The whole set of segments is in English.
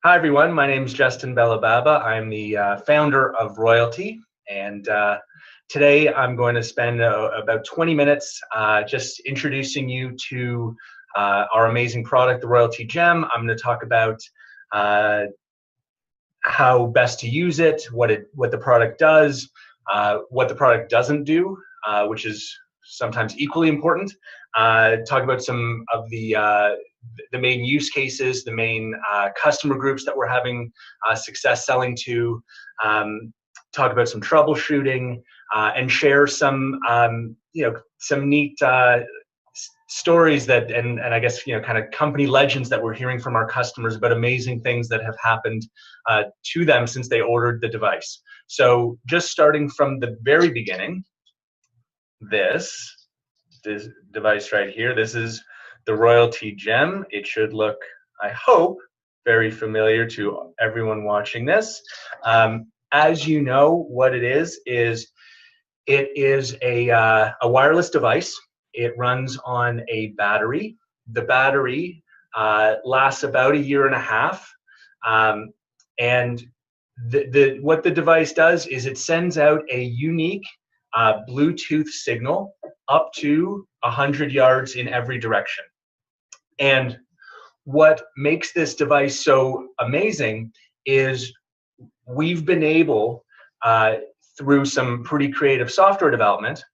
Hi, everyone. My name is Justin Bellababa. I'm the founder of Royaltie, and today I'm going to spend about 20 minutes just introducing you to our amazing product, the Royaltie Gem. I'm going to talk about uh, how best to use it, what the product does, what the product doesn't do, which is sometimes equally important. Talk about some of the main use cases, the main customer groups that we're having success selling to. Talk about some troubleshooting and share some some neat stories that and I guess kind of company legends that we're hearing from our customers about amazing things that have happened to them since they ordered the device. So just starting from the very beginning, this device right here, this is the Royaltie Gem. It should look, I hope, very familiar to everyone watching this. As you know, what it is a wireless device. It runs on a battery. The battery lasts about a year and a half. And what the device does is it sends out a unique Bluetooth signal up to 100 yards in every direction. And what makes this device so amazing is we've been able, through some pretty creative software development,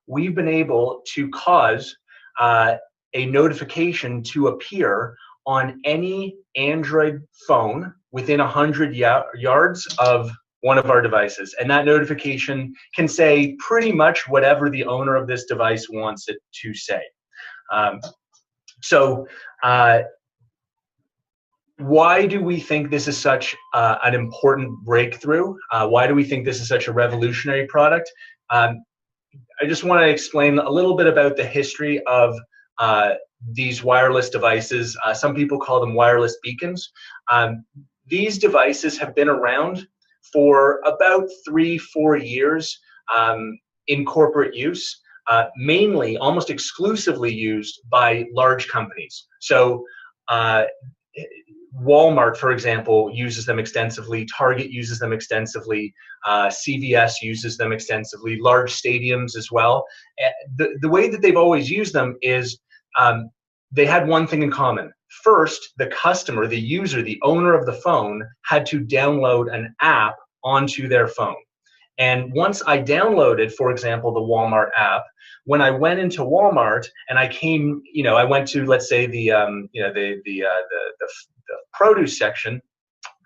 we've been able to cause a notification to appear on any Android phone within 100 yards of one of our devices. And that notification can say pretty much whatever the owner of this device wants it to say. Why do we think this is such an important breakthrough? Why do we think this is such a revolutionary product? I just want to explain a little bit about the history of these wireless devices. Some people call them wireless beacons. These devices have been around for about 3-4 years in corporate use, mainly, almost exclusively used by large companies. So Walmart, for example, uses them extensively. Target uses them extensively. CVS uses them extensively. Large stadiums as well. The way that they've always used them is they had one thing in common. First, the customer, the user, the owner of the phone had to download an app onto their phone. And once I downloaded, for example, the Walmart app, when I went into Walmart and I went to, let's say, the produce section,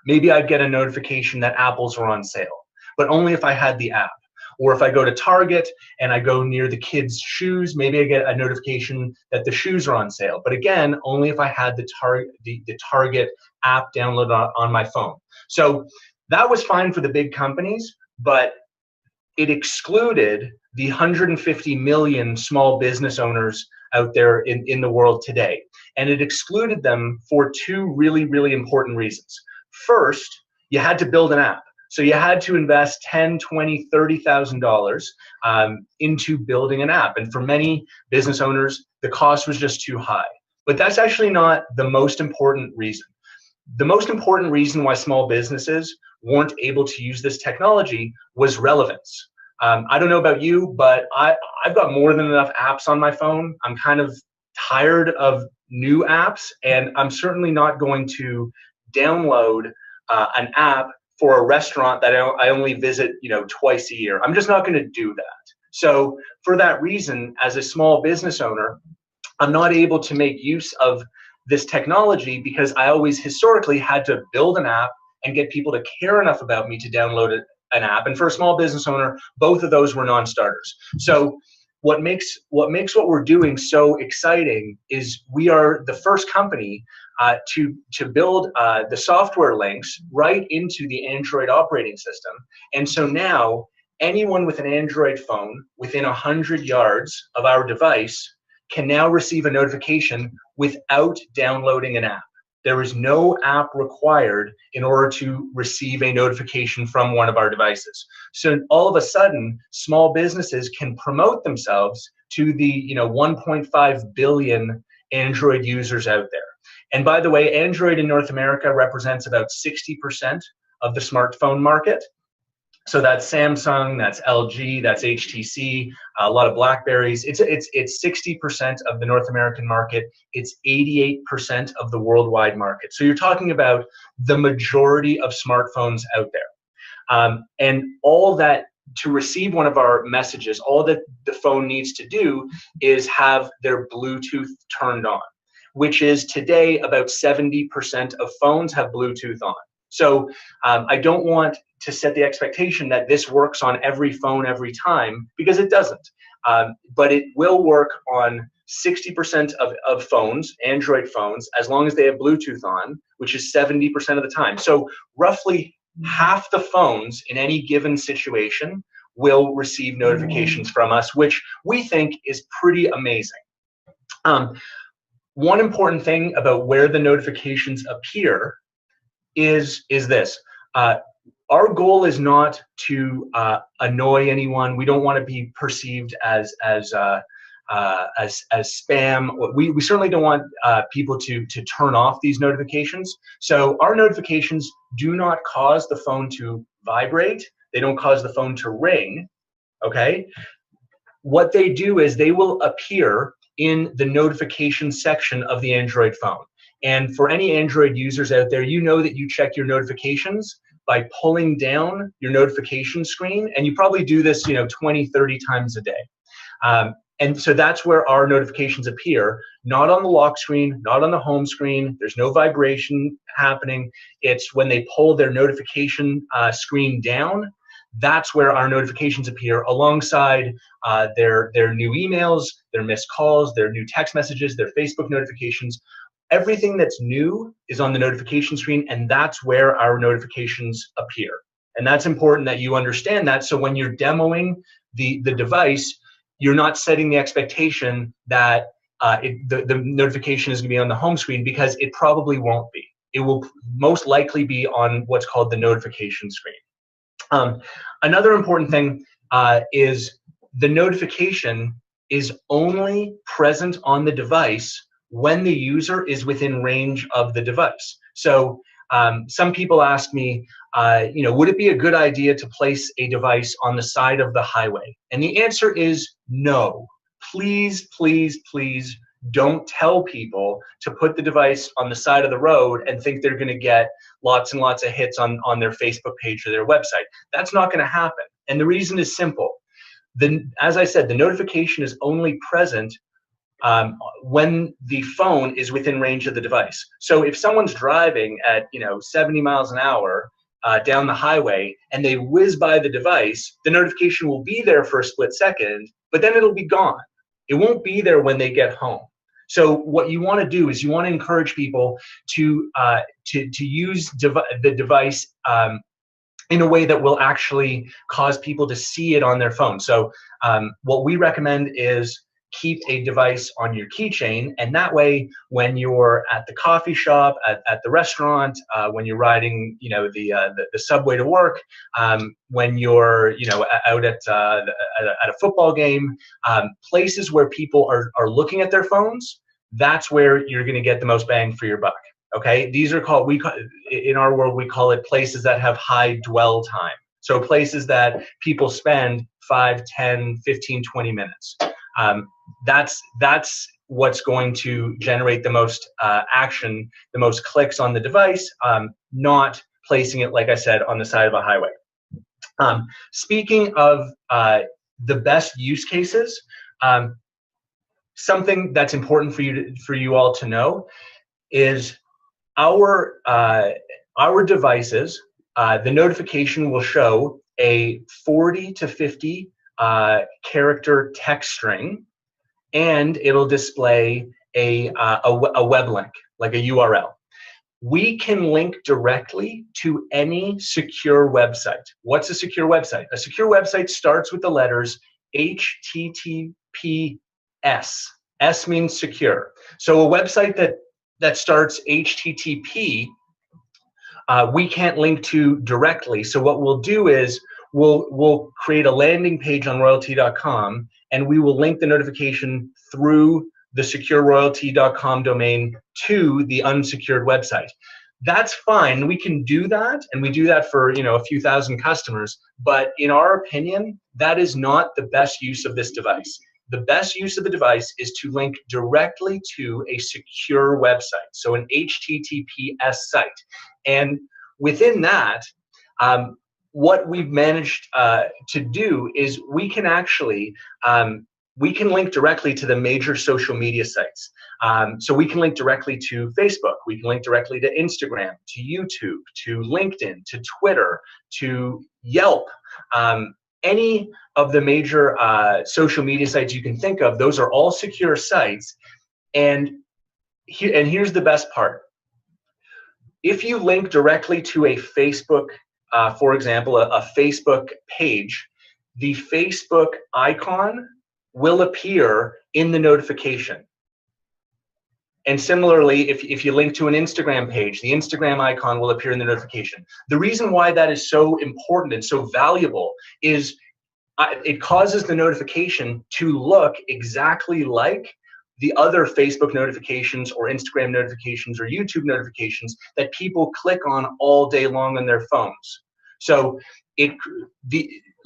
maybe I'd get a notification that apples were on sale, but only if I had the app. Or if I go to Target and I go near the kids' shoes, maybe I get a notification that the shoes are on sale. But again, only if I had the Target app downloaded on my phone. So that was fine for the big companies, but it excluded the 150 million small business owners out there in the world today. And it excluded them for two really, really important reasons. First, you had to build an app. So you had to invest $10,000, $20,000, $30,000 into building an app. And for many business owners, the cost was just too high. But that's actually not the most important reason. The most important reason why small businesses weren't able to use this technology was relevance. I don't know about you, but I've got more than enough apps on my phone. I'm kind of tired of new apps, and I'm certainly not going to download an app for a restaurant that I only visit, twice a year. I'm just not going to do that. So for that reason, as a small business owner, I'm not able to make use of this technology because I always historically had to build an app and get people to care enough about me to download an app. And for a small business owner, both of those were non-starters. So what makes what we're doing so exciting is we are the first company to build the software links right into the Android operating system. And so now anyone with an Android phone within 100 yards of our device can now receive a notification without downloading an app. There is no app required in order to receive a notification from one of our devices. So all of a sudden, small businesses can promote themselves to the 1.5 billion Android users out there. And by the way, Android in North America represents about 60% of the smartphone market. So that's Samsung, that's LG, that's HTC, a lot of Blackberries. It's 60% of the North American market. It's 88% of the worldwide market. So you're talking about the majority of smartphones out there. And all that, to receive one of our messages, all that the phone needs to do is have their Bluetooth turned on, which is today about 70% of phones have Bluetooth on. So I don't want to set the expectation that this works on every phone every time, because it doesn't. But it will work on 60% of phones, Android phones, as long as they have Bluetooth on, which is 70% of the time. So roughly half the phones in any given situation will receive notifications from us, which we think is pretty amazing. One important thing about where the notifications appear is this. Our goal is not to annoy anyone. We don't want to be perceived as spam. We certainly don't want people to turn off these notifications. So our notifications do not cause the phone to vibrate. They don't cause the phone to ring. Okay. What they do is they will appear in the notification section of the Android phone. And for any Android users out there, you know that you check your notifications by pulling down your notification screen. And you probably do this, 20, 30 times a day. And so that's where our notifications appear, not on the lock screen, not on the home screen. There's no vibration happening. It's when they pull their notification screen down, that's where our notifications appear, alongside their new emails, their missed calls, their new text messages, their Facebook notifications. Everything that's new is on the notification screen, and that's where our notifications appear. And that's important that you understand that, so when you're demoing the device, you're not setting the expectation that the notification is going to be on the home screen, because it probably won't be. It will most likely be on what's called the notification screen. Another important thing is the notification is only present on the device when the user is within range of the device. So some people ask me, would it be a good idea to place a device on the side of the highway? And the answer is no. Please, please, please don't tell people to put the device on the side of the road and think they're going to get lots and lots of hits on their Facebook page or their website. That's not going to happen. And the reason is simple. As I said, the notification is only present when the phone is within range of the device. So if someone's driving at 70 miles an hour down the highway and they whiz by the device, the notification will be there for a split second, but then it'll be gone. It won't be there when they get home. So what you want to do is you want to encourage people to use the device in a way that will actually cause people to see it on their phone. So what we recommend is keep a device on your keychain, and that way when you're at the coffee shop, at the restaurant, when you're riding the subway to work, when you're out at a football game, places where people are looking at their phones, that's where you're going to get the most bang for your buck. Okay, these are called, in our world we call it places that have high dwell time. So places that people spend 5, 10, 15, 20 minutes. That's what's going to generate the most action, the most clicks on the device, not placing it, like I said, on the side of a highway. Speaking of the best use cases, something that's important for you all to know is our devices, the notification will show a 40 to 50 character text string, and it'll display a web link, like a URL. We can link directly to any secure website. What's a secure website? A secure website starts with the letters HTTPS. S means secure. So a website that starts HTTP, we can't link to directly. So what we'll do is we'll create a landing page on royaltie.com, and we will link the notification through the secure royaltie.com domain to the unsecured website. That's fine. We can do that, and we do that for a few thousand customers. But in our opinion, that is not the best use of this device. The best use of the device is to link directly to a secure website, so an HTTPS site. And within that, what we've managed to do is we can actually we can link directly to the major social media sites. So we can link directly to Facebook, we can link directly to Instagram, to YouTube, to LinkedIn, to Twitter, to Yelp. Any of the major social media sites you can think of, those are all secure sites. And here's the best part. If you link directly to a Facebook, for example, a Facebook page, the Facebook icon will appear in the notification. And similarly, if you link to an Instagram page, the Instagram icon will appear in the notification. The reason why that is so important and so valuable is it causes the notification to look exactly like the other Facebook notifications or Instagram notifications or YouTube notifications that people click on all day long on their phones. So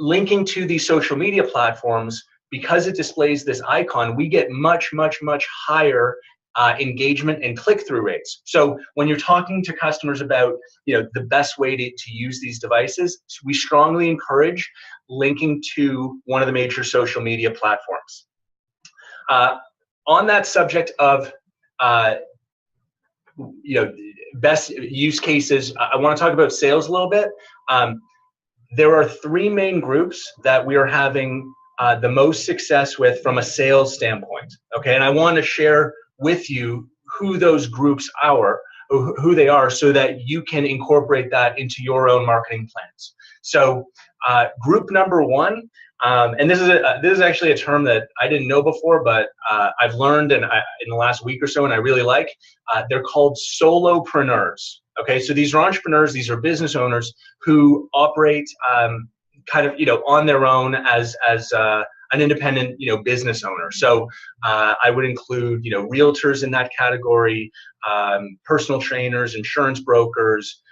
linking to these social media platforms, because it displays this icon, we get much, much, much higher engagement and click-through rates. So when you're talking to customers about the best way to use these devices, we strongly encourage linking to one of the major social media platforms. On that subject of best use cases, I want to talk about sales a little bit. There are three main groups that we are having the most success with from a sales standpoint. Okay, and I want to share with you who those groups are, who they are, so that you can incorporate that into your own marketing plans. So group number one, and this is actually a term that I didn't know before, but I've learned in the last week or so, and I really like. They're called solopreneurs. Okay, so these are entrepreneurs, these are business owners who operate kind of on their own as an independent business owner. So I would include realtors in that category, personal trainers, insurance brokers,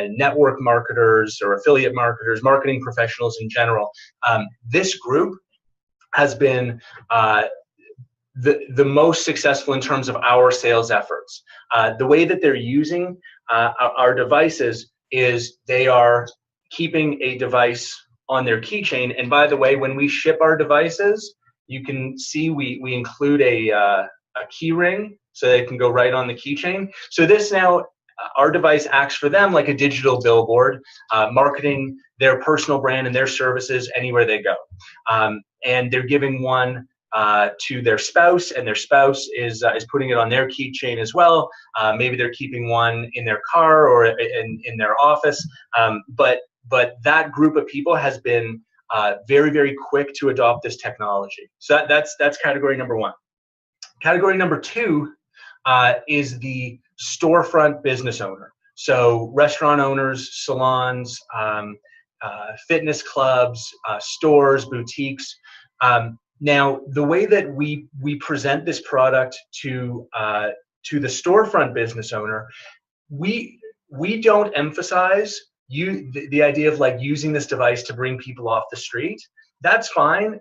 network marketers or affiliate marketers, marketing professionals in general. This group has been the most successful in terms of our sales efforts. The way that they're using our devices is they are keeping a device on their keychain. And by the way, when we ship our devices, you can see we include a key ring so they can go right on the keychain. So this now, our device acts for them like a digital billboard, marketing their personal brand and their services anywhere they go. And they're giving one to their spouse, and their spouse is putting it on their keychain as well. Maybe they're keeping one in their car or in their office. But that group of people has been very, very quick to adopt this technology. So that's category number one. Category number two is the storefront business owner. So restaurant owners, salons, fitness clubs, stores, boutiques. Now, the way that we present this product to the storefront business owner, we don't emphasize the idea of like using this device to bring people off the street. That's fine.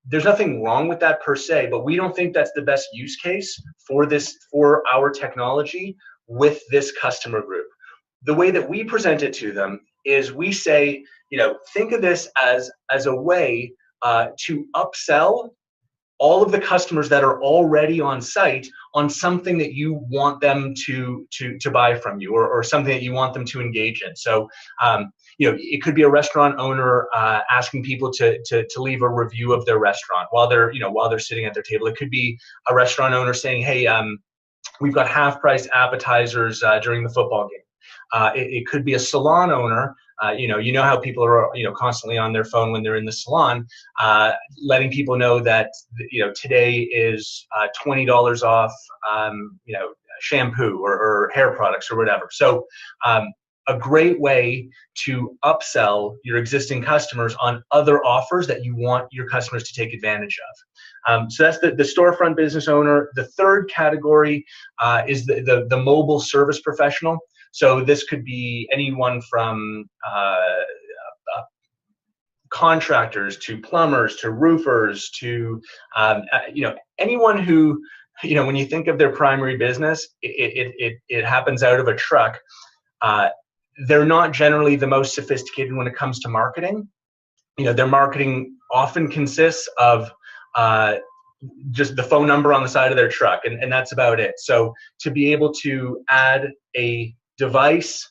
There's nothing wrong with that per se, but we don't think that's the best use case for our technology with this customer group. The way that we present it to them is we say, think of this as a way to upsell all of the customers that are already on site on something that you want them to buy from you, or something that you want them to engage in. So, it could be a restaurant owner asking people to leave a review of their restaurant while they're sitting at their table. It could be a restaurant owner saying, hey, we've got half-price appetizers during the football game. It could be a salon owner. You know how people are constantly on their phone when they're in the salon, letting people know that today is $20 off shampoo or hair products or whatever. So a great way to upsell your existing customers on other offers that you want your customers to take advantage of. So that's the storefront business owner. The third category is the mobile service professional. So this could be anyone from contractors to plumbers to roofers to anyone who, when you think of their primary business, it happens out of a truck. They're not generally the most sophisticated when it comes to marketing. Their marketing often consists of just the phone number on the side of their truck, and that's about it. So to be able to add a device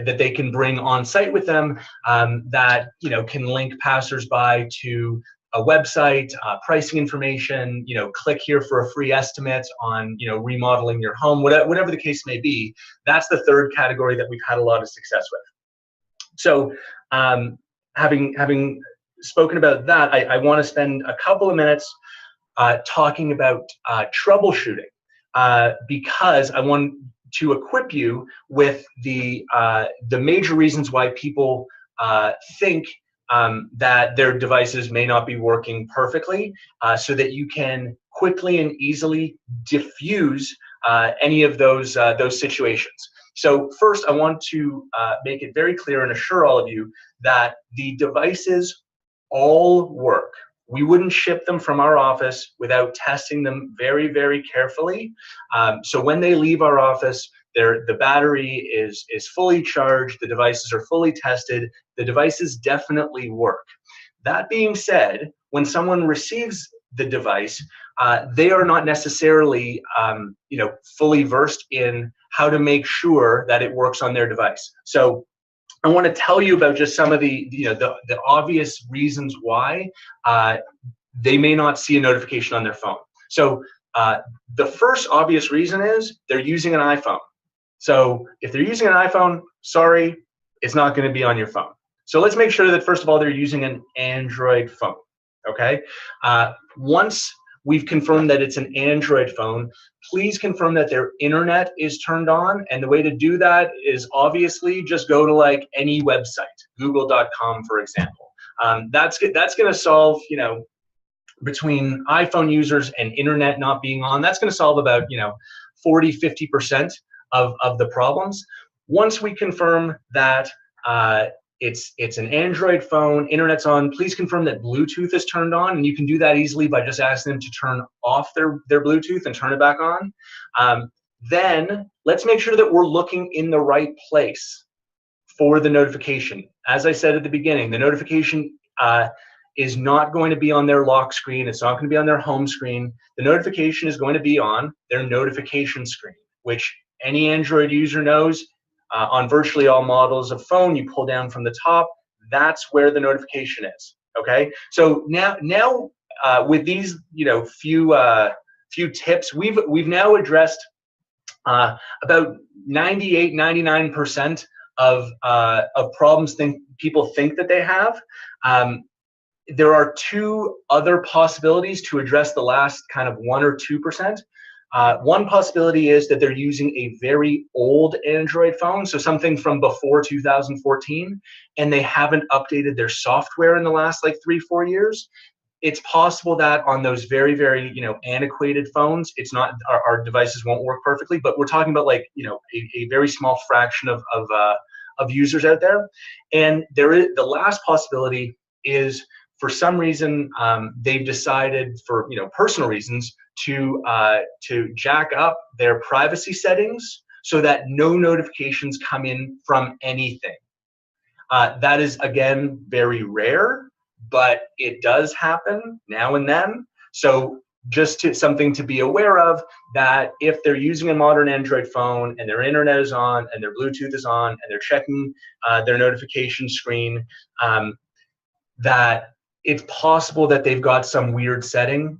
that they can bring on site with them, that can link passersby to a website, pricing information, click here for a free estimate on remodeling your home, whatever the case may be. That's the third category that we've had a lot of success with. So having spoken about that, I want to spend a couple of minutes talking about troubleshooting, because I want to equip you with the major reasons why people think that their devices may not be working perfectly, so that you can quickly and easily diffuse any of those situations. So first, I want to make it very clear and assure all of you that the devices all work. We wouldn't ship them from our office without testing them very, very carefully. So when they leave our office, the battery is fully charged, the devices are fully tested, the devices definitely work. That being said, when someone receives the device, they are not necessarily fully versed in how to make sure that it works on their device. So I want to tell you about just some of the obvious reasons why they may not see a notification on their phone. So the first obvious reason is they're using an iPhone. So if they're using an iPhone, sorry, it's not going to be on your phone. So let's make sure that first of all they're using an Android phone. Okay. Once we've confirmed that it's an Android phone, please confirm that their internet is turned on. And the way to do that is obviously just go to like any website, google.com, for example. That's going to solve, between iPhone users and internet not being on, that's going to solve about, 40, 50% of the problems. Once we confirm that it's an Android phone, internet's on, please confirm that Bluetooth is turned on, and you can do that easily by just asking them to turn off their Bluetooth and turn it back on. Then let's make sure that we're looking in the right place for the notification. As I said at the beginning, the notification is not going to be on their lock screen. It's not going to be on their home screen. The notification is going to be on their notification screen, which any Android user knows. On virtually all models of phone, you pull down from the top. That's where the notification is. Okay. So now with these few tips, we've now addressed about 98, 99% of problems people think that they have. There are two other possibilities to address the last kind of 1 or 2%. One possibility is that they're using a very old Android phone, so something from before 2014, and they haven't updated their software in the last like 3-4 years. It's possible that on those very, very antiquated phones, it's not our devices won't work perfectly, but we're talking about like a very small fraction of users out there. And the last possibility is, for some reason, they've decided, for personal reasons, to jack up their privacy settings so that no notifications come in from anything. That is, again, very rare, but it does happen now and then. So just something to be aware of, that if they're using a modern Android phone and their internet is on and their Bluetooth is on and they're checking their notification screen, that it's possible that they've got some weird setting,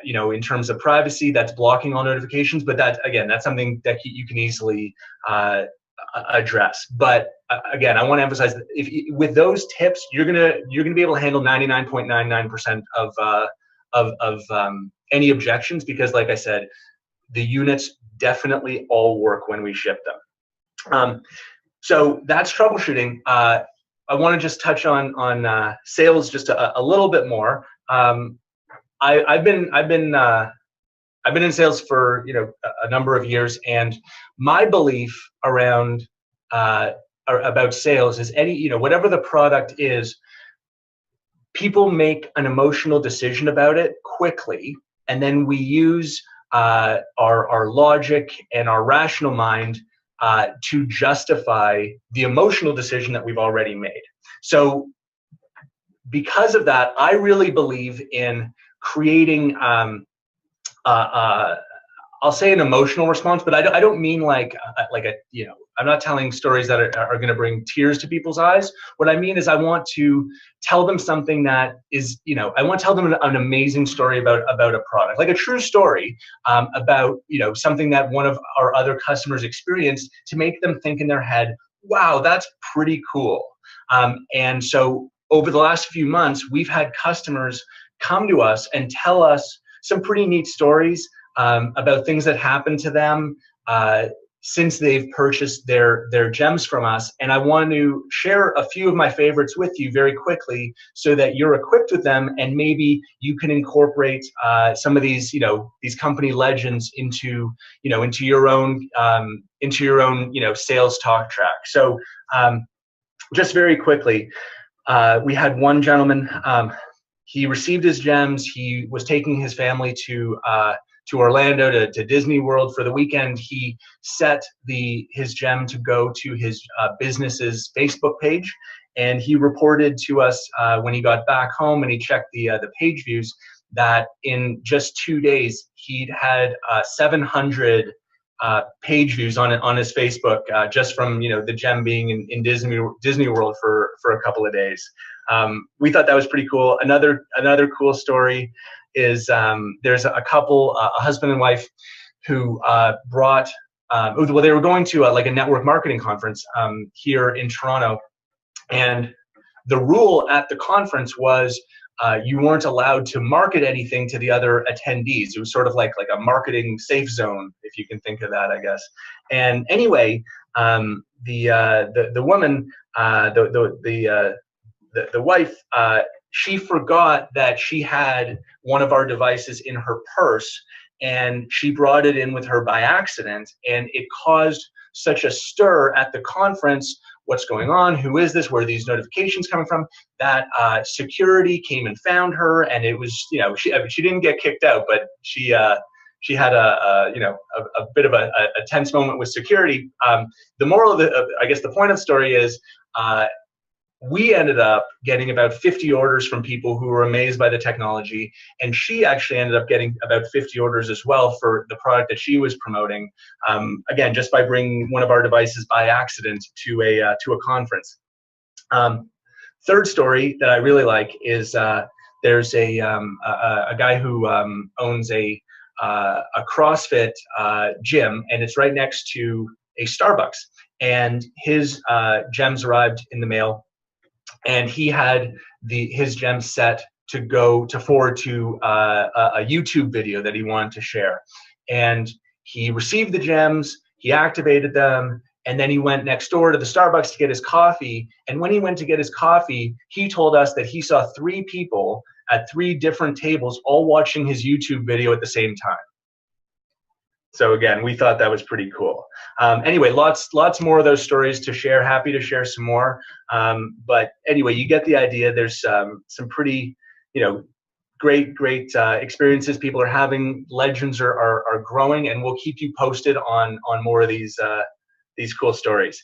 in terms of privacy that's blocking all notifications. But that's something that you can easily address. But again, I want to emphasize that with those tips, you're gonna be able to handle 99.99% of any objections, because, like I said, the units definitely all work when we ship them. So that's troubleshooting. I want to just touch on sales just a little bit more. I've been in sales for a number of years, and my belief around about sales is whatever the product is, people make an emotional decision about it quickly, and then we use our logic and our rational mind to justify the emotional decision that we've already made. So because of that, I really believe in creating I'll say an emotional response, but I don't mean like I'm not telling stories that are going to bring tears to people's eyes. What I mean is I want to tell them something that is, I want to tell them an amazing story about a product, like a true story about, something that one of our other customers experienced, to make them think in their head, wow, that's pretty cool. And so over the last few months, we've had customers come to us and tell us some pretty neat stories about things that happened to them since they've purchased their gems from us. And I want to share a few of my favorites with you very quickly, so that you're equipped with them, and maybe you can incorporate some of these these company legends into your own sales talk track. So just very quickly, we had one gentleman. He received his gems. He was taking his family to Orlando to Disney World for the weekend. He set his gem to go to his business's Facebook page, and he reported to us when he got back home and he checked the page views, that in just 2 days he'd had 700 page views on his Facebook, just from the gem being in Disney World for a couple of days. We thought that was pretty cool. Another cool story is there's a couple, a husband and wife, who brought they were going to like a network marketing conference here in Toronto, and the rule at the conference was you weren't allowed to market anything to the other attendees. It was sort of like a marketing safe zone, if you can think of that, I guess. And anyway, the woman, the wife, she forgot that she had one of our devices in her purse, and she brought it in with her by accident, and it caused such a stir at the conference. What's going on? Who is this? Where are these notifications coming from? That security came and found her, and it was, she didn't get kicked out, but she had a bit of a tense moment with security. The moral of I guess the point of the story is, we ended up getting about 50 orders from people who were amazed by the technology, and she actually ended up getting about 50 orders as well for the product that she was promoting, again, just by bringing one of our devices by accident to a conference. Third story that I really like is there's a guy who owns a CrossFit gym, and it's right next to a Starbucks, and his gems arrived in the mail, and he had his gems set to forward to a YouTube video that he wanted to share. And he received the gems, he activated them, and then he went next door to the Starbucks to get his coffee. And when he went to get his coffee, he told us that he saw 3 people at 3 different tables all watching his YouTube video at the same time. So again, we thought that was pretty cool. Anyway, lots more of those stories to share. Happy to share some more. But anyway, you get the idea. There's some pretty, great experiences people are having. Legends are growing, and we'll keep you posted on more of these cool stories.